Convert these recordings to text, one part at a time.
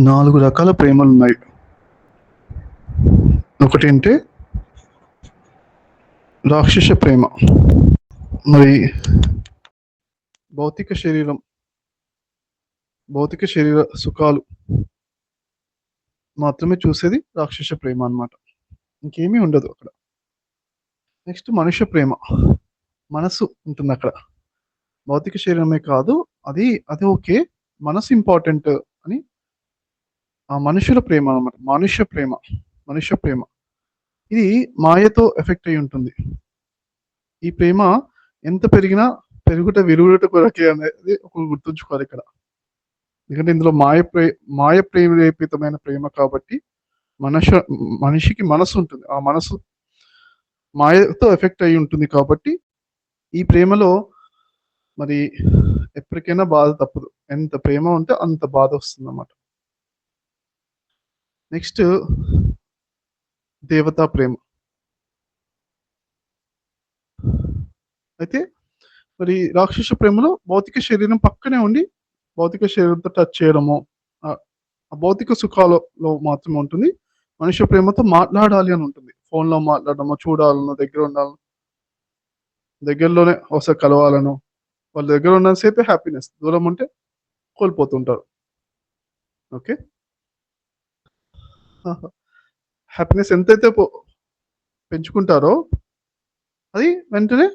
4 రకాల ప్రేమలున్నాయి. ఒకటేంటే రాక్షస ప్రేమ. మరి భౌతిక శరీర సుఖాలు మాత్రమే చూసేది రాక్షస ప్రేమ అన్నమాట. ఇంకేమీ ఉండదు అక్కడ. నెక్స్ట్ మనుష్య ప్రేమ. మనసు ఉంటుంది అక్కడ. భౌతిక శరీరమే కాదు, అది అది ఓకే. మనసు ఇంపార్టెంట్ అని ఆ మనుషుల ప్రేమ అన్నమాట. మనుష్య ప్రేమ. ఇది మాయతో ఎఫెక్ట్ అయి ఉంటుంది. ఈ ప్రేమ ఎంత పెరిగినా విరుగుట కొరకే అనేది ఒకటి గుర్తుంచుకోవాలి ఇక్కడ. ఎందుకంటే ఇందులో మాయ ప్రేరేపితమైన ప్రేమ కాబట్టి మనిషికి మనసు ఉంటుంది. ఆ మనసు మాయతో ఎఫెక్ట్ అయి ఉంటుంది కాబట్టి ఈ ప్రేమలో మరి ఎప్పటికైనా బాధ తప్పదు. ఎంత ప్రేమ ఉంటే అంత బాధ వస్తుంది అన్నమాట. నెక్స్ట్ దేవతా ప్రేమ. అయితే మరి రాక్షస ప్రేమలో భౌతిక శరీరం పక్కనే ఉండి భౌతిక శరీరంతో టచ్ చేయడము, ఆ భౌతిక సుఖాలలో మాత్రమే ఉంటుంది. మనుష్య ప్రేమతో మాట్లాడాలి అని ఉంటుంది. ఫోన్లో మాట్లాడడము, చూడాలను, దగ్గరలోనే ఒకసారి కలవాలను, వాళ్ళ దగ్గర ఉన్నంతసేపే హ్యాపీనెస్, దూరం ఉంటే కోల్పోతుంటారు. ఓకే, హ్యాపీనెస్ ఎంతైతే పెంచుకుంటారో అది వెంటనే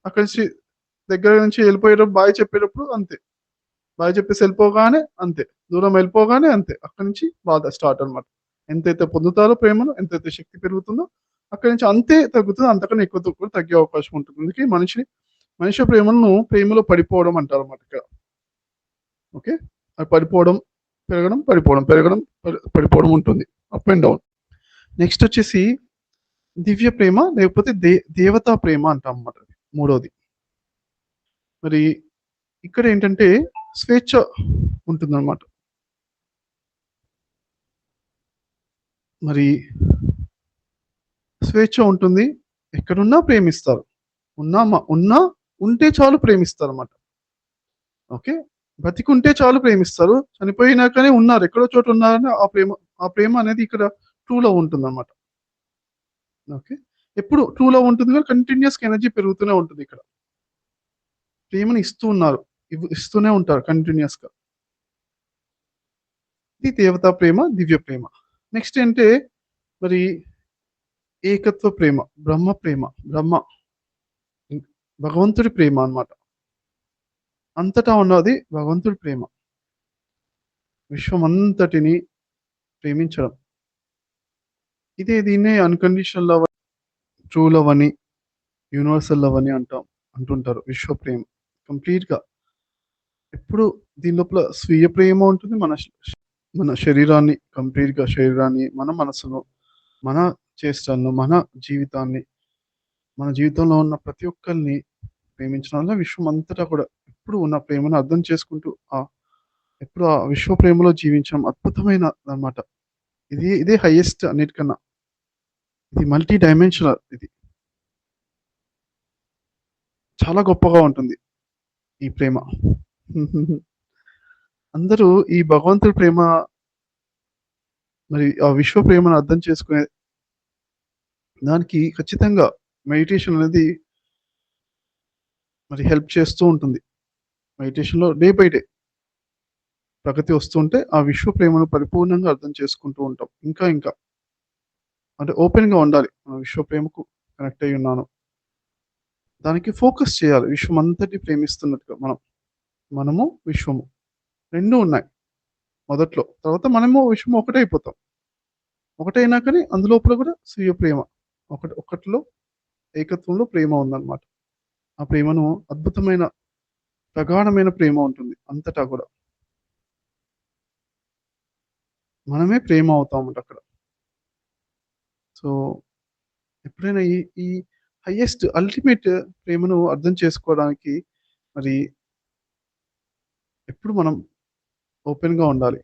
అక్కడి నుంచి దగ్గర నుంచి వెళ్ళిపోయేటప్పుడు బాయ్ చెప్పేటప్పుడు అంతే. బాయ్ చెప్పేసి వెళ్ళిపోగానే అంతే. దూరం వెళ్ళిపోగానే అంతే. అక్కడి నుంచి బాధ స్టార్ట్ అనమాట. ఎంతైతే పొందుతారో ప్రేమను, ఎంతైతే శక్తి పెరుగుతుందో అక్కడి నుంచి అంతే తగ్గుతుంది. అంతకన్నా ఎక్కువ కూడా తగ్గే అవకాశం ఉంటుంది. అందుకే మనిషి ప్రేమలో పడిపోవడం అంటారు అన్నమాట ఇక్కడ. ఓకే, అది పడిపోవడం, పెరగడం, పడిపోవడం ఉంటుంది. Up and down. నెక్స్ట్ వచ్చేసి దివ్య ప్రేమ, లేకపోతే దేవతా ప్రేమ అంటాం అన్నమాట. మూడోది మరి ఇక్కడ ఏంటంటే స్వేచ్ఛ ఉంటుందన్నమాట. మరి స్వేచ్ఛ ఉంటుంది. ఎక్కడున్నా ప్రేమిస్తారు. ఉంటే చాలు ప్రేమిస్తారు అన్నమాట. ఓకే, బతికుంటే చాలు ప్రేమిస్తారు. చనిపోయినాకనే ఉన్నారు, ఎక్కడో చోట ఉన్నారని ఆ ప్రేమ అనేది ఇక్కడ ట్రూలో ఉంటుంది అన్నమాట. ఓకే, ఎప్పుడు ట్రూలో ఉంటుంది కానీ కంటిన్యూస్ ఎనర్జీ పెరుగుతూనే ఉంటుంది. ఇక్కడ ప్రేమని ఇస్తూనే ఉంటారు కంటిన్యూస్ గా. ఇది దేవతా ప్రేమ, దివ్య ప్రేమ. నెక్స్ట్ అంటే మరి ఏకత్వ ప్రేమ, భగవంతుడి ప్రేమ అన్నమాట. అంతటా ఉన్నది భగవంతుడి ప్రేమ. విశ్వమంతటిని ప్రేమించడం. దీన్నే అన్కండిషనల్ లవ్, ట్రూ లవ్ అని, యూనివర్సల్ లవ్ అని అంటుంటారు. విశ్వ ప్రేమ కంప్లీట్ గా ఎప్పుడు దీని లోపల స్వీయ ప్రేమ ఉంటుంది. మన శరీరాన్ని, కంప్లీట్ గా శరీరాన్ని, మన మనసును, మన చేష్టలను, మన జీవితంలో ఉన్న ప్రతి ఒక్కరిని ప్రేమించడం వల్ల విశ్వం అంతటా కూడా ఎప్పుడు ఉన్న ప్రేమను అర్థం చేసుకుంటూ ఎప్పుడు ఆ విశ్వ ప్రేమలో జీవించడం అద్భుతమైన అన్నమాట. ఇదే హైయెస్ట్ అన్నిటికన్నా. ఇది మల్టీ డైమెన్షనల్. ఇది చాలా గొప్పగా ఉంటుంది ఈ ప్రేమ. అందరూ ఈ భగవంతుడి ప్రేమ మరి ఆ విశ్వ ప్రేమను అర్థం చేసుకునే దానికి ఖచ్చితంగా మెడిటేషన్ అనేది మరి హెల్ప్ చేస్తూ ఉంటుంది. మెడిటేషన్లో డే బై డే ప్రగతి వస్తుంటే ఆ విశ్వ ప్రేమను పరిపూర్ణంగా అర్థం చేసుకుంటూ ఉంటాం. ఇంకా అంటే ఓపెన్గా ఉండాలి. విశ్వ ప్రేమకు కనెక్ట్ అయి ఉన్నాను, దానికి ఫోకస్ చేయాలి. విశ్వం అంతటి ప్రేమిస్తున్నట్టుగా మనము విశ్వము రెండు ఉన్నాయి మొదట్లో. తర్వాత మనము విశ్వము ఒకటైపోతాం. ఒకటైనాకని అందులోపల కూడా స్వీయ ప్రేమ, ఒకటిలో ఏకత్వంలో ప్రేమ ఉందన్నమాట. ఆ ప్రేమను అద్భుతమైన ప్రగాఢమైన ప్రేమ ఉంటుంది అంతటా కూడా. మనమే ప్రేమ అవుతామంట అక్కడ. సో ఎప్పుడైనా ఈ హైయెస్ట్ అల్టిమేట్ ప్రేమను అర్థం చేసుకోవడానికి మరి ఎప్పుడు మనం ఓపెన్గా ఉండాలి.